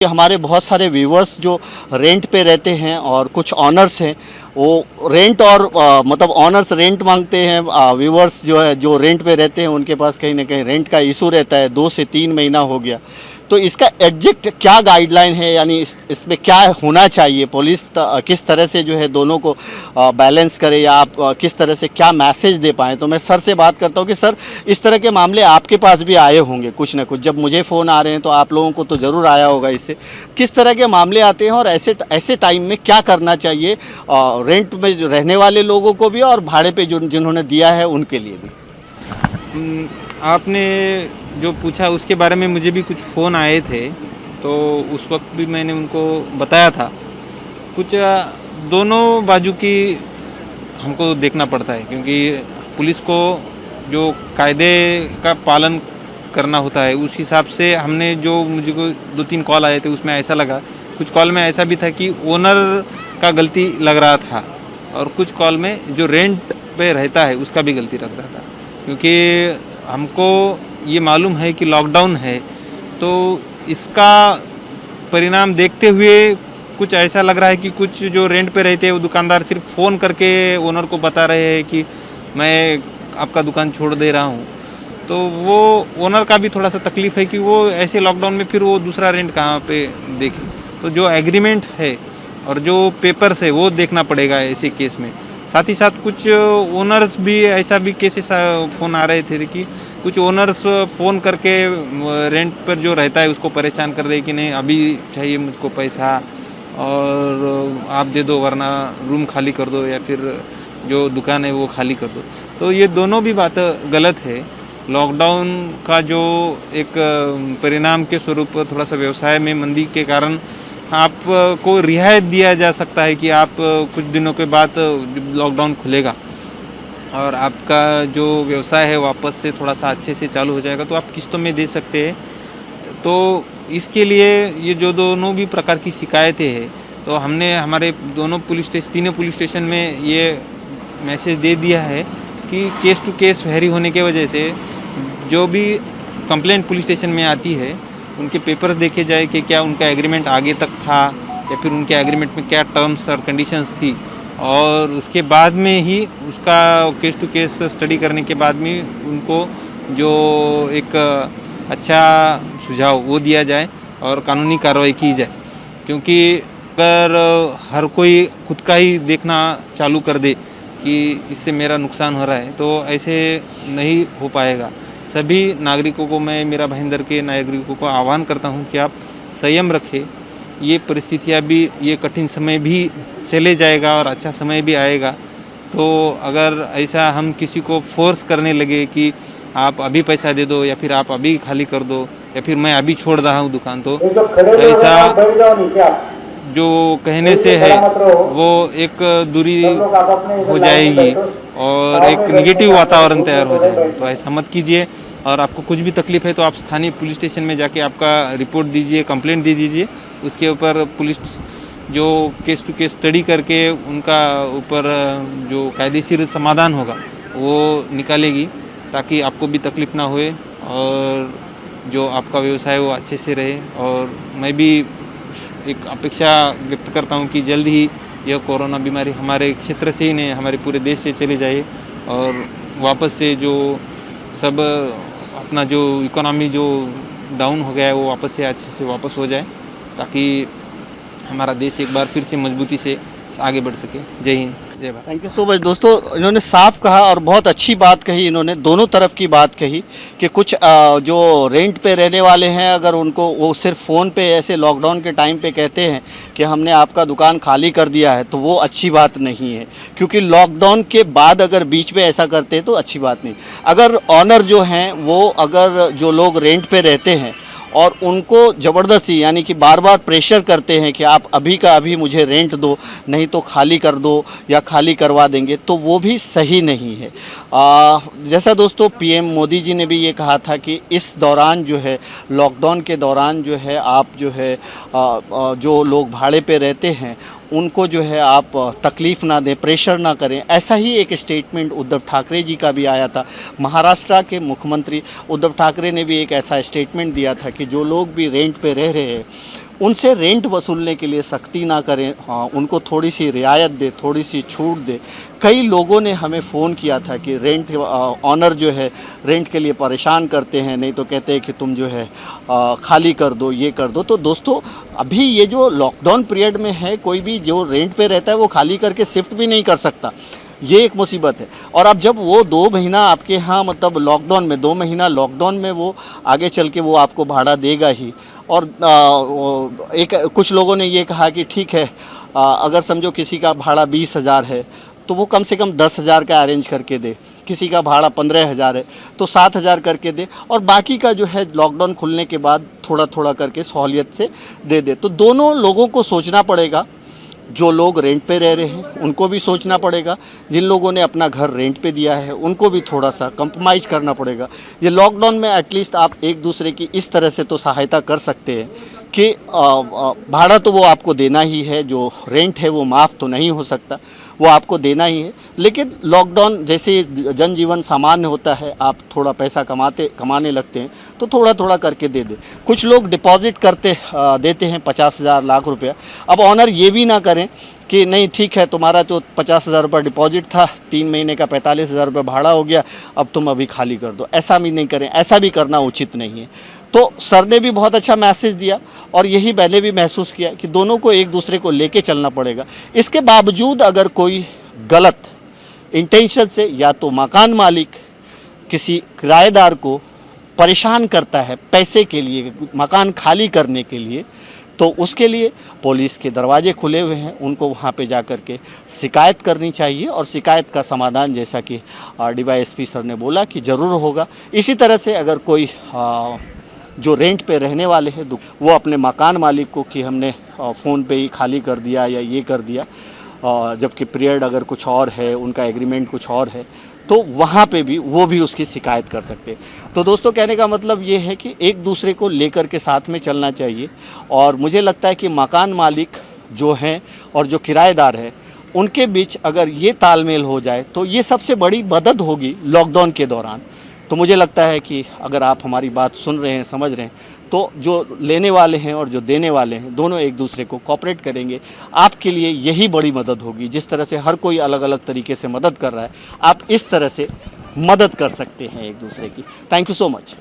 हमारे बहुत सारे व्यूवर्स जो रेंट पे रहते हैं और कुछ ऑनर्स हैं वो रेंट और मतलब ऑनर्स रेंट मांगते हैं। व्यूवर्स जो है जो रेंट पे रहते हैं उनके पास कहीं ना कहीं रेंट का इशू रहता है। 2 से 3 महीना हो गया, तो इसका एग्जैक्ट क्या गाइडलाइन है, यानी इसमें क्या होना चाहिए? पुलिस किस तरह से जो है दोनों को बैलेंस करे, या आप किस तरह से क्या मैसेज दे पाएँ? तो मैं सर से बात करता हूँ कि सर, इस तरह के मामले आपके पास भी आए होंगे कुछ ना कुछ। जब मुझे फ़ोन आ रहे हैं तो आप लोगों को तो ज़रूर आया होगा इससे। किस तरह के मामले आते हैं और ऐसे टाइम में क्या करना चाहिए रेंट में जो रहने वाले लोगों को भी और भाड़े पे जो जिन्होंने दिया है उनके लिए भी? आपने जो पूछा उसके बारे में मुझे भी कुछ फ़ोन आए थे, तो उस वक्त भी मैंने उनको बताया था। कुछ दोनों बाजू की हमको देखना पड़ता है, क्योंकि पुलिस को जो कायदे का पालन करना होता है उस हिसाब से हमने जो मुझे को 2-3 कॉल आए थे उसमें ऐसा लगा, कुछ कॉल में ऐसा भी था कि ओनर का गलती लग रहा था, और कुछ कॉल में जो रेंट पे रहता है उसका भी गलती लग रहा था। क्योंकि हमको ये मालूम है कि लॉकडाउन है, तो इसका परिणाम देखते हुए कुछ ऐसा लग रहा है कि कुछ जो रेंट पे रहते हैं वो दुकानदार सिर्फ फ़ोन करके ओनर को बता रहे हैं कि मैं आपका दुकान छोड़ दे रहा हूँ। तो वो ओनर का भी थोड़ा सा तकलीफ़ है कि वो ऐसे लॉकडाउन में फिर वो दूसरा रेंट कहाँ पे देखे। तो जो एग्रीमेंट है और जो पेपर्स है वो देखना पड़ेगा ऐसे केस में। साथ ही साथ कुछ ओनर्स भी ऐसा भी केसेस फ़ोन आ रहे थे कि कुछ ओनर्स फ़ोन करके रेंट पर जो रहता है उसको परेशान कर रहे हैं कि नहीं अभी चाहिए मुझको पैसा और आप दे दो, वरना रूम खाली कर दो या फिर जो दुकान है वो खाली कर दो। तो ये दोनों भी बात गलत है। लॉकडाउन का जो एक परिणाम के स्वरूप थोड़ा सा व्यवसाय में मंदी के कारण आपको रियायत दिया जा सकता है कि आप कुछ दिनों के बाद लॉकडाउन खुलेगा और आपका जो व्यवसाय है वापस से थोड़ा सा अच्छे से चालू हो जाएगा, तो आप किस्तों में दे सकते हैं। तो इसके लिए ये जो दोनों भी प्रकार की शिकायतें हैं, तो हमने हमारे तीनों पुलिस स्टेशन में ये मैसेज दे दिया है कि केस टू केस वेरी होने की वजह से जो भी कंप्लेंट पुलिस स्टेशन में आती है उनके पेपर्स देखे जाए कि क्या उनका एग्रीमेंट आगे तक था या फिर उनके एग्रीमेंट में क्या टर्म्स और कंडीशंस थी, और उसके बाद में ही उसका केस टू केस स्टडी करने के बाद में उनको जो एक अच्छा सुझाव वो दिया जाए और कानूनी कार्रवाई की जाए। क्योंकि अगर हर कोई खुद का ही देखना चालू कर दे कि इससे मेरा नुकसान हो रहा है, तो ऐसे नहीं हो पाएगा। सभी नागरिकों को मैं मेरा भाईंदर के नागरिकों को आह्वान करता हूं कि आप संयम रखें। ये परिस्थितियां भी, ये कठिन समय भी चले जाएगा और अच्छा समय भी आएगा। तो अगर ऐसा हम किसी को फोर्स करने लगे कि आप अभी पैसा दे दो या फिर आप अभी खाली कर दो या फिर मैं अभी छोड़ रहा हूँ दुकान, तो ऐसा जो कहने से है वो एक दूरी हो जाएगी और एक नेगेटिव वातावरण तैयार हो जाएगा। तो ऐसा मत कीजिए, और आपको कुछ भी तकलीफ है तो आप स्थानीय पुलिस स्टेशन में जाके आपका रिपोर्ट दीजिए, कंप्लेंट दे दीजिए। उसके ऊपर पुलिस जो केस टू केस स्टडी करके उनका ऊपर जो कायदेशीर समाधान होगा वो निकालेगी, ताकि आपको भी तकलीफ ना होए और जो आपका व्यवसाय वो अच्छे से रहे। और मैं भी एक अपेक्षा व्यक्त करता हूँ कि जल्द ही यह कोरोना बीमारी हमारे क्षेत्र से ही नहीं, हमारे पूरे देश से चली जाए और वापस से जो सब अपना जो इकोनॉमी जो डाउन हो गया है वो वापस से अच्छे से वापस हो जाए, ताकि हमारा देश एक बार फिर से मजबूती से आगे बढ़ सके। जय हिंद, जय Bharat. Thank you so much. दोस्तों, इन्होंने साफ कहा और बहुत अच्छी बात कही, इन्होंने दोनों तरफ की बात कही कि कुछ जो रेंट पे रहने वाले हैं, अगर उनको वो सिर्फ फ़ोन पे ऐसे लॉकडाउन के टाइम पे कहते हैं कि हमने आपका दुकान खाली कर दिया है, तो वो अच्छी बात नहीं है। क्योंकि लॉकडाउन के बाद अगर बीच में ऐसा करते हैं तो अच्छी बात नहीं। अगर ऑनर जो हैं वो, अगर जो लोग रेंट पे रहते हैं और उनको ज़बरदस्ती यानी कि बार बार प्रेशर करते हैं कि आप अभी का अभी मुझे रेंट दो, नहीं तो खाली कर दो या खाली करवा देंगे, तो वो भी सही नहीं है। जैसा दोस्तों पीएम मोदी जी ने भी ये कहा था कि इस दौरान जो है, लॉकडाउन के दौरान जो है, आप जो है जो लोग भाड़े पे रहते हैं उनको जो है आप तकलीफ़ ना दें, प्रेशर ना करें। ऐसा ही एक स्टेटमेंट उद्धव ठाकरे जी का भी आया था। महाराष्ट्र के मुख्यमंत्री उद्धव ठाकरे ने भी एक ऐसा स्टेटमेंट दिया था कि जो लोग भी रेंट पे रह रहे हैं उनसे रेंट वसूलने के लिए सख्ती ना करें, हाँ उनको थोड़ी सी रियायत दे, थोड़ी सी छूट दे। कई लोगों ने हमें फ़ोन किया था कि रेंट ऑनर जो है रेंट के लिए परेशान करते हैं, नहीं तो कहते हैं कि तुम जो है खाली कर दो, ये कर दो। तो दोस्तों अभी ये जो लॉकडाउन पीरियड में है, कोई भी जो रेंट पे रहता है वो खाली करके शिफ्ट भी नहीं कर सकता, ये एक मुसीबत है। और अब जब वो 2 महीना आपके यहाँ मतलब लॉकडाउन में 2 महीना लॉकडाउन में वो आगे चल के वो आपको भाड़ा देगा ही। और एक कुछ लोगों ने ये कहा कि ठीक है, अगर समझो किसी का भाड़ा 20,000 है तो वो कम से कम 10,000 का अरेंज करके दे, किसी का भाड़ा 15,000 है तो 7,000 करके दे, और बाकी का जो है लॉकडाउन खुलने के बाद थोड़ा थोड़ा करके सहूलियत से दे दे। तो दोनों लोगों को सोचना पड़ेगा, जो लोग रेंट पे रह रहे हैं उनको भी सोचना पड़ेगा, जिन लोगों ने अपना घर रेंट पे दिया है उनको भी थोड़ा सा कंप्रोमाइज़ करना पड़ेगा। ये लॉकडाउन में एटलीस्ट आप एक दूसरे की इस तरह से तो सहायता कर सकते हैं कि भाड़ा तो वो आपको देना ही है, जो रेंट है वो माफ़ तो नहीं हो सकता, वो आपको देना ही है। लेकिन लॉकडाउन जैसे जनजीवन सामान्य होता है, आप थोड़ा पैसा कमाने लगते हैं तो थोड़ा थोड़ा करके दे दें। कुछ लोग डिपॉजिट देते हैं 50,000 लाख रुपया। अब ऑनर ये भी ना करें कि नहीं ठीक है, तुम्हारा तो 50,000 रुपये डिपॉजिट था, 3 महीने का 45,000 रुपये भाड़ा हो गया, अब तुम अभी खाली कर दो। ऐसा भी नहीं करें, ऐसा भी करना उचित नहीं है। तो सर ने भी बहुत अच्छा मैसेज दिया और यही मैंने भी महसूस किया कि दोनों को एक दूसरे को लेके चलना पड़ेगा। इसके बावजूद अगर कोई गलत इंटेंशन से या तो मकान मालिक किसी किराएदार को परेशान करता है पैसे के लिए, मकान खाली करने के लिए, तो उसके लिए पुलिस के दरवाजे खुले हुए हैं, उनको वहाँ पे जा कर के शिकायत करनी चाहिए। और शिकायत का समाधान जैसा कि DYSP सर ने बोला कि ज़रूर होगा। इसी तरह से अगर कोई जो रेंट पे रहने वाले हैं वो अपने मकान मालिक को कि हमने फ़ोन पे ही खाली कर दिया या ये कर दिया, जबकि पीरियड अगर कुछ और है, उनका एग्रीमेंट कुछ और है, तो वहाँ पे भी वो भी उसकी शिकायत कर सकते हैं। तो दोस्तों कहने का मतलब ये है कि एक दूसरे को लेकर के साथ में चलना चाहिए। और मुझे लगता है कि मकान मालिक जो हैं और जो किराएदार हैं उनके बीच अगर ये तालमेल हो जाए तो ये सबसे बड़ी मदद होगी लॉकडाउन के दौरान। तो मुझे लगता है कि अगर आप हमारी बात सुन रहे हैं, समझ रहे हैं, तो जो लेने वाले हैं और जो देने वाले हैं दोनों एक दूसरे को कोऑपरेट करेंगे, आपके लिए यही बड़ी मदद होगी। जिस तरह से हर कोई अलग अलग तरीके से मदद कर रहा है, आप इस तरह से मदद कर सकते हैं एक दूसरे की। Thank you so much.